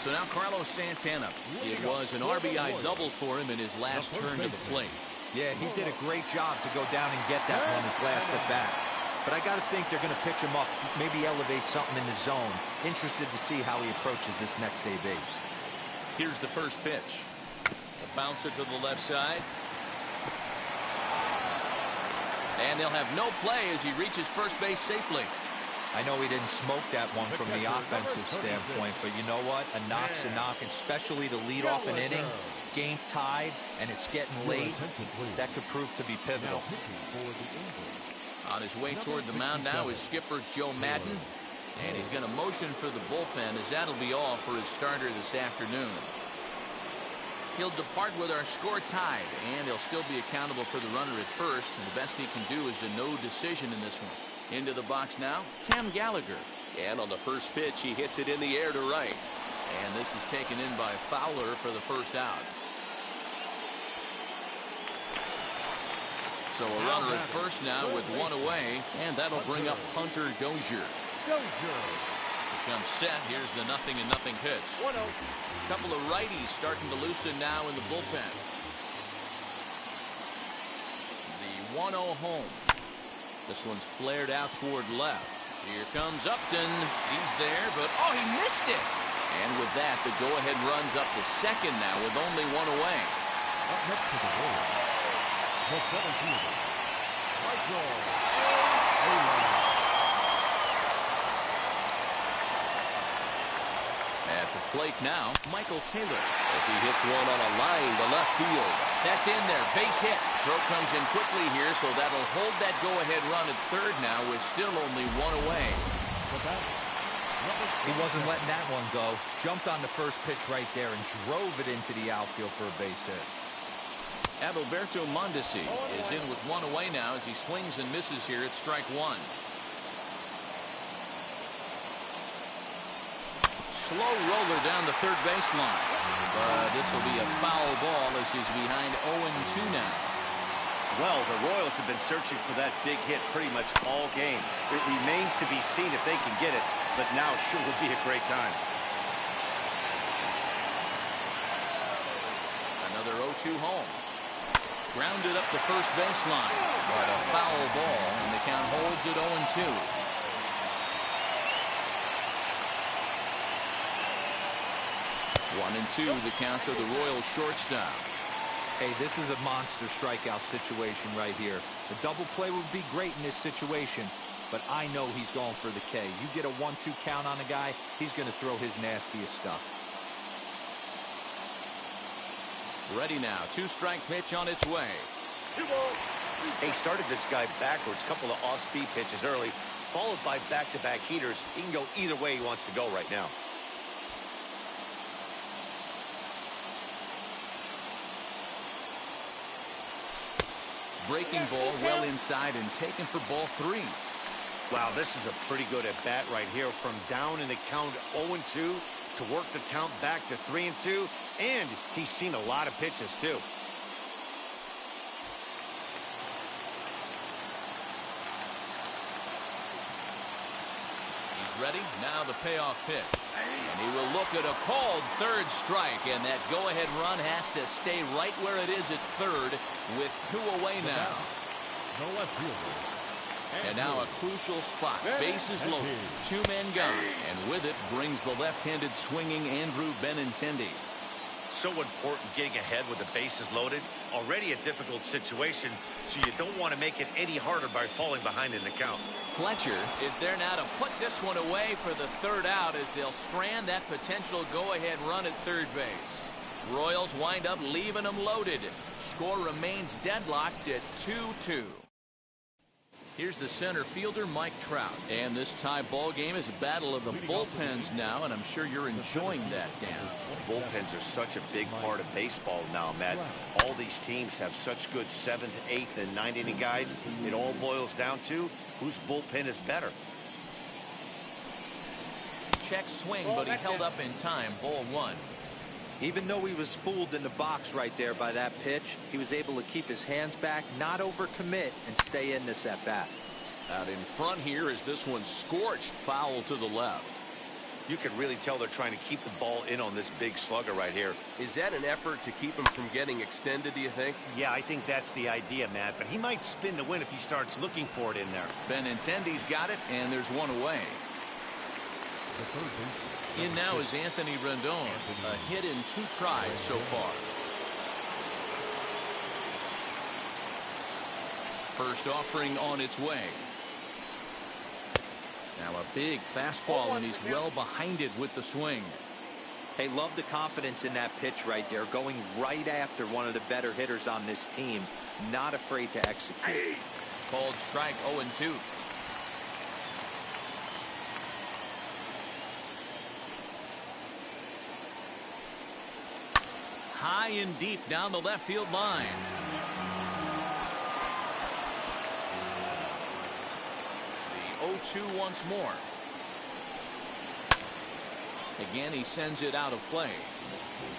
[SPEAKER 1] So now Carlos Santana. It was an RBI double for him in his last turn to the plate.
[SPEAKER 3] Yeah, he did a great job to go down and get that one his last at bat. But I got to think they're going to pitch him up, maybe elevate something in the zone. Interested to see how he approaches this next AB.
[SPEAKER 1] Here's the first pitch. The bouncer to the left side. And they'll have no play as he reaches first base safely.
[SPEAKER 3] I know he didn't smoke that one from the offensive standpoint, but you know what? A knock's a knock, especially to lead off an inning, game tied, and it's getting late. That could prove to be pivotal.
[SPEAKER 1] On his way toward the mound now is skipper Joe Madden, and he's going to motion for the bullpen as that'll be all for his starter this afternoon. He'll depart with our score tied, and he'll still be accountable for the runner at first, and the best he can do is a no decision in this one. Into the box now, Cam Gallagher.
[SPEAKER 6] And on the first pitch, he hits it in the air to right.
[SPEAKER 1] And this is taken in by Fowler for the first out. So a runner at first now with one away, and that'll bring up Hunter Dozier. Becomes set. Here's the 0-0 pitch. A couple of righties starting to loosen now in the bullpen. The 1-0 home. This one's flared out toward left. Here comes Upton. He's there, but oh, he missed it. And with that, the go-ahead runs up to second now with only one away.
[SPEAKER 4] Up next to the Royals, the 17th, Michael.
[SPEAKER 1] At the plate now, Michael Taylor as he hits one on a line to left field. That's in there, base hit. Throw comes in quickly here, so that'll hold that go-ahead run at third now with still only one away.
[SPEAKER 3] He wasn't letting that one go. Jumped on the first pitch right there and drove it into the outfield for a base hit.
[SPEAKER 1] Adalberto Mondesi is in with one away now as he swings and misses here at strike one. Slow roller down the third baseline. But this will be a foul ball as he's behind 0-2 now.
[SPEAKER 2] Well, the Royals have been searching for that big hit pretty much all game. It remains to be seen if they can get it, but now sure would be a great time.
[SPEAKER 1] Another 0-2 home. Grounded up the first baseline, but a foul ball, and the count holds at 0-2. 1-2, the count of the Royals shortstop.
[SPEAKER 3] Hey, this is a monster strikeout situation right here. The double play would be great in this situation, but I know he's going for the K. You get a 1-2 count on a guy, he's going to throw his nastiest stuff.
[SPEAKER 1] Ready now, two-strike pitch on its way.
[SPEAKER 2] They started this guy backwards, couple of off-speed pitches early, followed by back-to-back heaters. He can go either way he wants to go right now.
[SPEAKER 1] Breaking ball well inside and taken for ball three.
[SPEAKER 2] Wow, this is a pretty good at bat right here. From down in the count 0-2 to work the count back to 3-2, and he's seen a lot of pitches too.
[SPEAKER 1] He's ready. Now the payoff pitch. And he will look at a called third strike, and that go-ahead run has to stay right where it is at third with two away now.
[SPEAKER 4] The left fielder.
[SPEAKER 1] And now a crucial spot. Bases loaded. Two men gone. And with it brings the left-handed swinging Andrew Benintendi.
[SPEAKER 2] So important getting ahead with the bases loaded. Already a difficult situation, so you don't want to make it any harder by falling behind in the count.
[SPEAKER 1] Fletcher is there now to put this one away for the third out as they'll strand that potential go-ahead run at third base. Royals wind up leaving them loaded. Score remains deadlocked at 2-2. Here's the center fielder, Mike Trout. And this tie ball game is a battle of the bullpens now, and I'm sure you're enjoying that, Dan.
[SPEAKER 2] Bullpens are such a big part of baseball now, Matt. All these teams have such good 7th, 8th, and 9th inning guys. It all boils down to whose bullpen is better.
[SPEAKER 1] Check swing, but he held up in time. Ball one.
[SPEAKER 3] Even though he was fooled in the box right there by that pitch, he was able to keep his hands back, not overcommit, and stay in this at bat.
[SPEAKER 1] Out in front here is this one scorched foul to the left.
[SPEAKER 2] You can really tell they're trying to keep the ball in on this big slugger right here.
[SPEAKER 6] Is that an effort to keep him from getting extended, do you think?
[SPEAKER 2] Yeah, I think that's the idea, Matt. But he might spin the win if he starts looking for it in there.
[SPEAKER 1] Benintendi's got it, and there's one away. In now is Anthony Rendon. A hit in 2 tries so far. First offering on its way. Now a big fastball, and he's well behind it with the swing.
[SPEAKER 3] Hey, love the confidence in that pitch right there. Going right after one of the better hitters on this team. Not afraid to execute.
[SPEAKER 1] Called strike 0-2. High and deep down the left field line. The 0-2 once more. Again, he sends it out of play.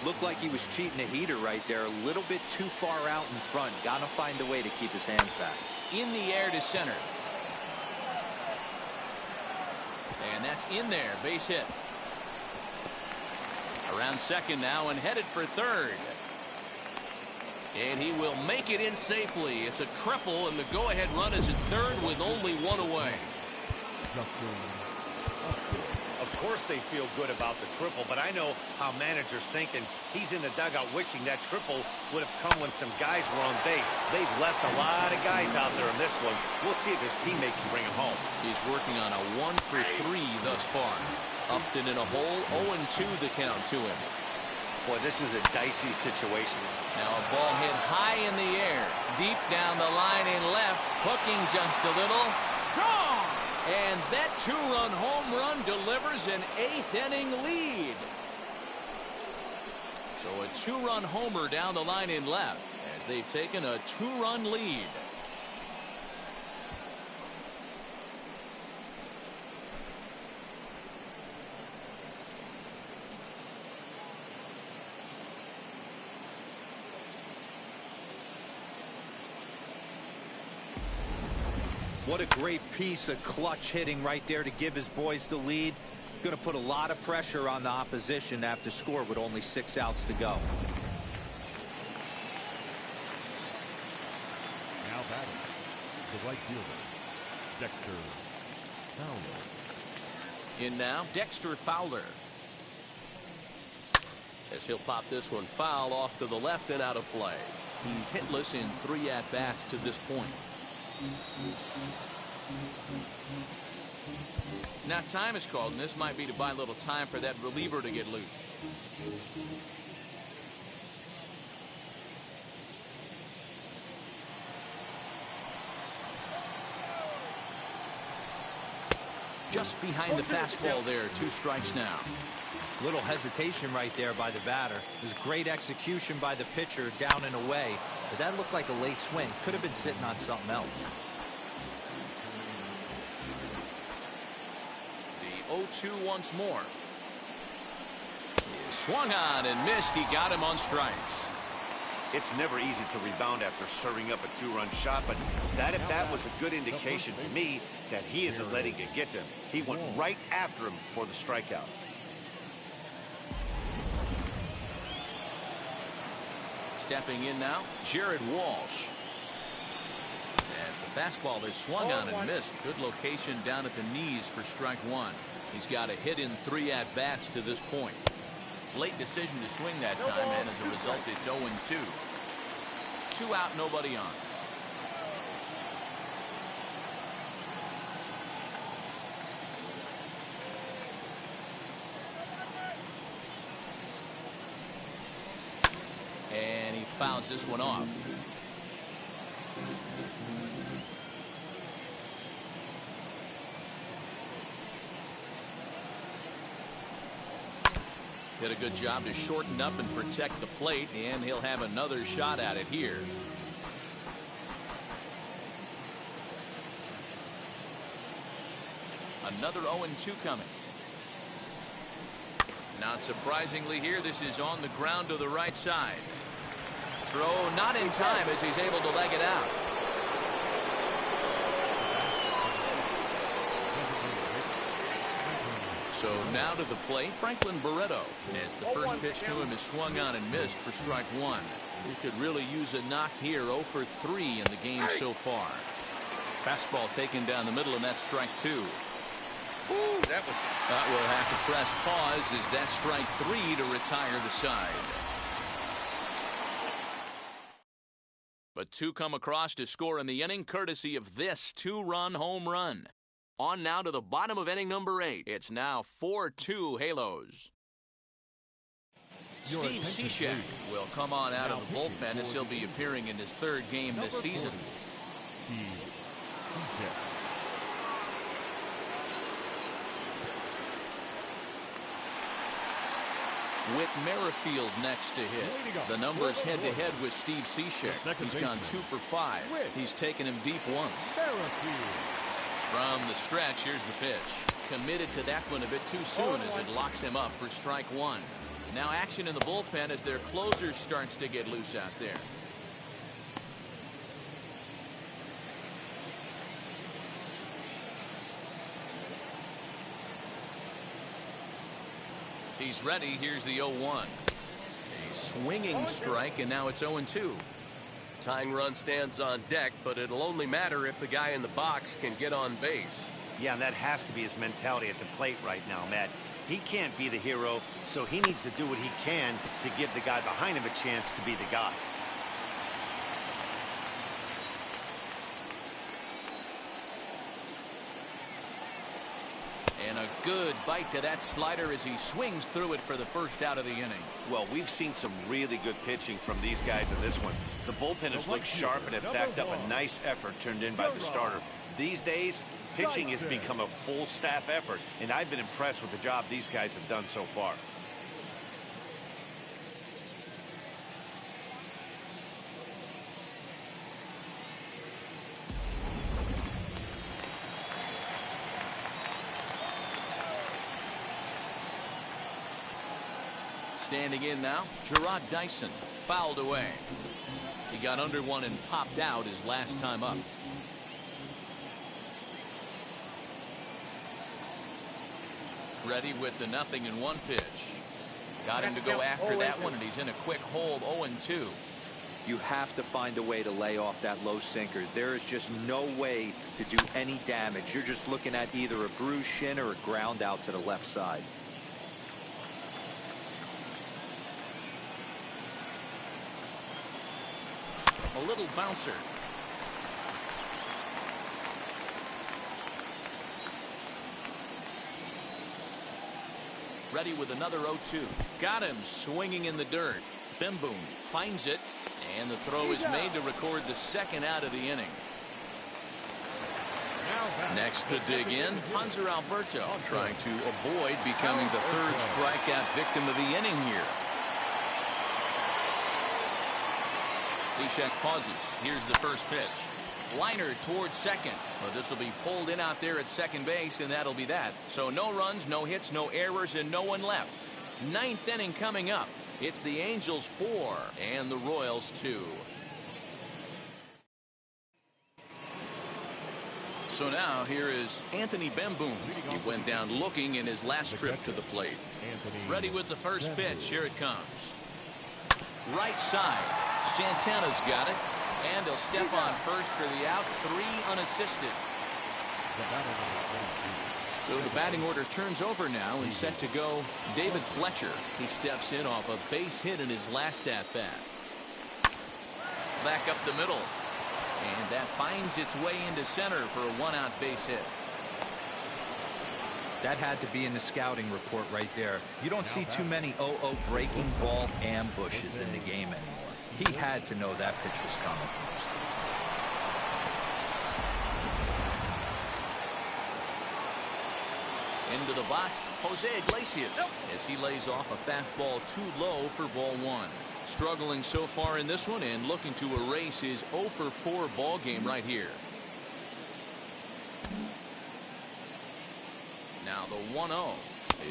[SPEAKER 3] Looked like he was cheating a heater right there. A little bit too far out in front. Gotta find a way to keep his hands back.
[SPEAKER 1] In the air to center. And that's in there. Base hit. Around second now and headed for third. And he will make it in safely. It's a triple, and the go-ahead run is at third with only one away.
[SPEAKER 2] Of course they feel good about the triple, but I know how managers think, and he's in the dugout wishing that triple would have come when some guys were on base. They've left a lot of guys out there in this one. We'll see if his teammate can bring him home.
[SPEAKER 1] He's working on a 1-for-3 thus far. Upped it in a hole. 0-2 the count to him.
[SPEAKER 2] Boy, this is a dicey situation.
[SPEAKER 1] Now a ball hit high in the air. Deep down the line in left. Hooking just a little. Gone! And that 2-run home run delivers an 8th-inning lead. So a 2-run homer down the line in left as they've taken a 2-run lead.
[SPEAKER 3] What a great piece of clutch hitting right there to give his boys the lead. Going to put a lot of pressure on the opposition to have to score with only 6 outs to go.
[SPEAKER 4] Now batting, the right fielder, Dexter Fowler.
[SPEAKER 1] In now, Dexter Fowler. As he'll pop this one foul off to the left and out of play. He's hitless in 3 at-bats to this point. Now time is called, and this might be to buy a little time for that reliever to get loose. Just behind the fastball there. 2 strikes now.
[SPEAKER 3] Little hesitation right there by the batter. It was great execution by the pitcher down and away. But that looked like a late swing. Could have been sitting on something else.
[SPEAKER 1] The 0-2 once more. He swung on and missed. He got him on strikes.
[SPEAKER 2] It's never easy to rebound after serving up a 2-run shot, but that at bat was a good indication to me that he isn't letting it get to him. He went right after him for the strikeout.
[SPEAKER 1] Stepping in now, Jared Walsh. As the fastball is swung on and missed. Good location down at the knees for strike 1. He's got a hit in 3 at-bats to this point. Late decision to swing that time, and as a result, it's 0-2. 2 out, nobody on. And he fouls this one off. Did a good job to shorten up and protect the plate, and he'll have another shot at it here. Another 0-2 coming. Not surprisingly here, this is on the ground to the right side. Throw not in time as he's able to leg it out. So now to the plate, Franklin Barretto, as the first pitch to him is swung on and missed for strike one. He could really use a knock here. 0 for 3 in the game so far. Fastball taken down the middle, and that's strike two.
[SPEAKER 2] Ooh, that
[SPEAKER 1] will have to press pause as that's strike 3 to retire the side. But two come across to score in the inning, courtesy of this two-run home run. On now to the bottom of inning number 8. It's now 4-2 Halos. Steve Cishek will come on out of the bullpen as he'll be appearing in his third game this season. Whit Merrifield next to hit. The numbers head-to-head with Steve Cishek. He's gone 2 for 5. He's taken him deep once. From the stretch, here's the pitch. Committed to that one a bit too soon as it locks him up for strike one. Now action in the bullpen as their closer starts to get loose out there. He's ready. Here's the 0-1. A swinging strike, and now it's 0-2.
[SPEAKER 6] Tying run stands on deck, but it'll only matter if the guy in the box can get on base.
[SPEAKER 2] Yeah, and that has to be his mentality at the plate right now, Matt. He can't be the hero, so he needs to do what he can to give the guy behind him a chance to be the guy.
[SPEAKER 1] And a good bite to that slider as he swings through it for the first out of the inning.
[SPEAKER 2] Well, we've seen some really good pitching from these guys in this one. The bullpen has looked sharp and it backed up a nice effort turned in by the starter. These days, pitching has become a full staff effort, and I've been impressed with the job these guys have done so far.
[SPEAKER 1] Standing in now, Gerard Dyson, fouled away. He got under one and popped out his last time up. Ready with the 0-1 pitch. Got him to go after that one, and he's in a quick hold. 0-2.
[SPEAKER 3] You have to find a way to lay off that low sinker. There is just no way to do any damage. You're just looking at either a bruised shin or a ground out to the left side.
[SPEAKER 1] A little bouncer. Ready with another 0-2. Got him swinging in the dirt. Bemboom finds it, and the throw is made to record the second out of the inning. Next to dig in, Hanser Alberto, trying to avoid becoming the third strikeout victim of the inning here. Cishek pauses. Here's the first pitch. Liner towards second. Well, this will be pulled in out there at second base, and that'll be that. So no runs, no hits, no errors, and no one left. Ninth inning coming up. It's the Angels 4 and the Royals 2. So now here is Anthony Bemboom. He went down looking in his last trip to the plate. Ready with the first pitch. Here it comes. Right side. Santana's got it, and he'll step on first for the out. 3 unassisted. So the batting order turns over now and set to go David Fletcher. He steps in off a base hit in his last at-bat. Back up the middle, and that finds its way into center for a 1-out base hit.
[SPEAKER 3] That had to be in the scouting report right there. You don't see too many 0-0 breaking ball ambushes in the game anymore. He had to know that pitch was coming.
[SPEAKER 1] Into the box, Jose Iglesias, as he lays off a fastball too low for ball 1. Struggling so far in this one and looking to erase his 0 for 4 ball game right here. Now the 1-0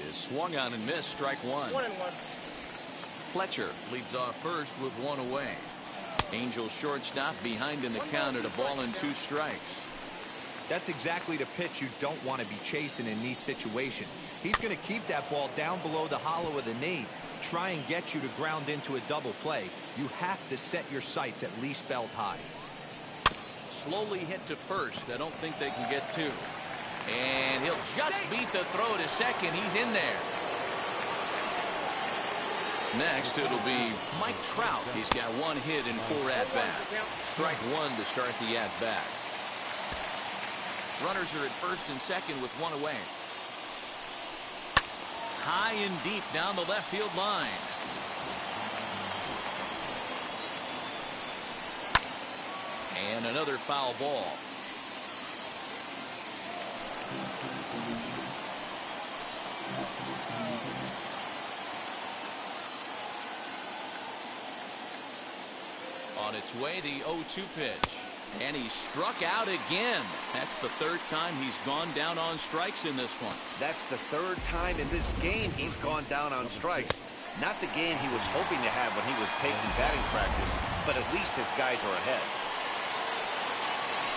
[SPEAKER 1] is swung on and missed, strike 1.
[SPEAKER 7] 1-1.
[SPEAKER 1] Fletcher leads off first with 1 away. Angels shortstop behind in the count at a ball and 2 strikes.
[SPEAKER 3] That's exactly the pitch you don't want to be chasing in these situations. He's going to keep that ball down below the hollow of the knee, try and get you to ground into a double play. You have to set your sights at least belt high.
[SPEAKER 1] Slowly hit to first. I don't think they can get two. And he'll just beat the throw to second. He's in there. Next, it'll be Mike Trout. He's got one hit and 4 at-bats. Strike one to start the at-bat. Runners are at first and second with one away. High and deep down the left field line. And another foul ball. On its way, the 0-2 pitch. And he struck out again. That's the third time he's gone down on strikes in this one.
[SPEAKER 2] That's the third time in this game he's gone down on strikes. Not the game he was hoping to have when he was taking batting practice, but at least his guys are ahead.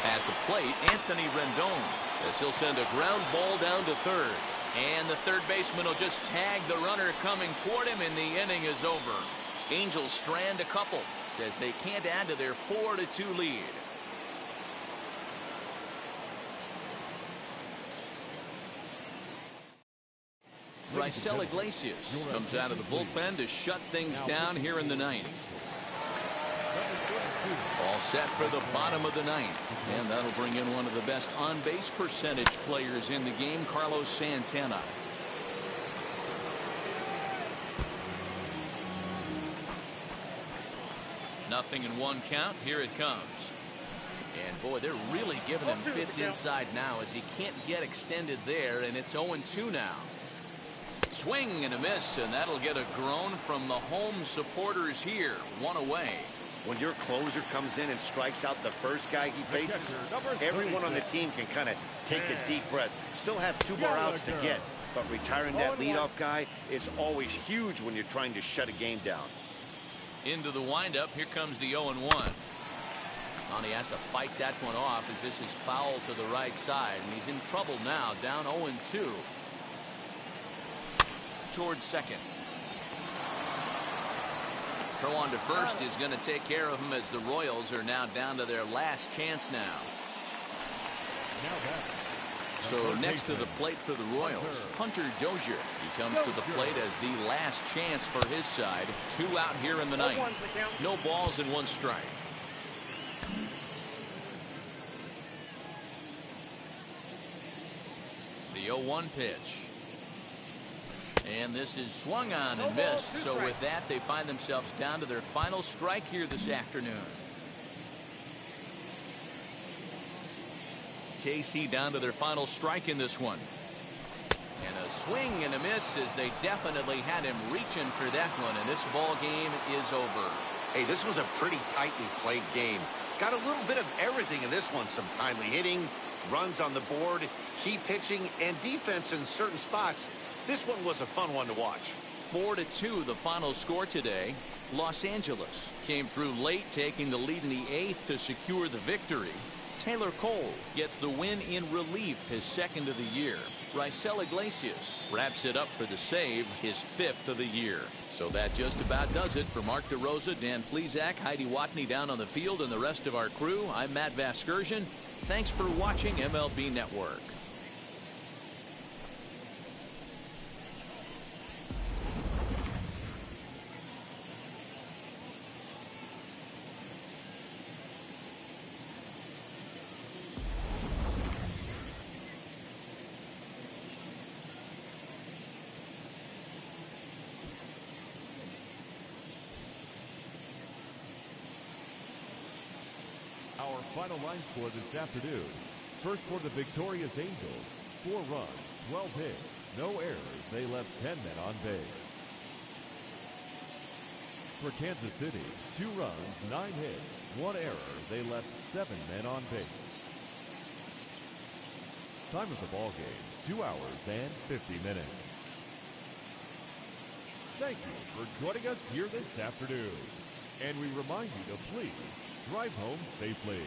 [SPEAKER 1] At the plate, Anthony Rendon, as he'll send a ground ball down to third. And the third baseman will just tag the runner coming toward him, and the inning is over. Angels strand a couple as they can't add to their 4-2 lead. Iglesias comes out of the bullpen to shut things down here in the ninth. All set for the bottom of the ninth. And that'll bring in one of the best on-base percentage players in the game, Carlos Santana. Nothing in one count. Here it comes. And boy, they're really giving him fits inside now as he can't get extended there, and it's 0-2 now. Swing and a miss, and that'll get a groan from the home supporters here. One away.
[SPEAKER 2] When your closer comes in and strikes out the first guy he faces, everyone on the team can kind of take a deep breath. Still have 2 more outs to get, but retiring that leadoff guy is always huge when you're trying to shut a game down.
[SPEAKER 1] Into the windup, here comes the 0-1. He has to fight that one off as this is foul to the right side, and he's in trouble now, down 0-2. Towards second. Throw on to first is going to take care of him as the Royals are now down to their last chance now. So next to the plate for the Royals, Hunter Dozier. He comes to the plate as the last chance for his side. 2 out here in the ninth. No balls and 1 strike. The 0-1 pitch. And this is swung on and missed. So with that, they find themselves down to their final strike here this afternoon. KC down to their final strike in this one. And a swing and a miss as they definitely had him reaching for that one. And this ball game is over.
[SPEAKER 2] Hey, this was a pretty tightly played game. Got a little bit of everything in this one. Some timely hitting, runs on the board, key pitching, and defense in certain spots. This one was a fun one to watch.
[SPEAKER 1] 4-2 the final score today. Los Angeles came through late, taking the lead in the 8th to secure the victory. Taylor Cole gets the win in relief, his 2nd of the year. Iglesias wraps it up for the save, his 5th of the year. So that just about does it for Mark DeRosa, Dan Plesac, Heidi Watney down on the field, and the rest of our crew. I'm Matt Vasgersian. Thanks for watching MLB Network.
[SPEAKER 4] Our final line score this afternoon. First for the victorious Angels, 4 runs, 12 hits, no errors. They left 10 men on base. For Kansas City, 2 runs, 9 hits, 1 error. They left 7 men on base. Time of the ball game, 2 hours and 50 minutes. Thank you for joining us here this afternoon. And we remind you to please drive home safely.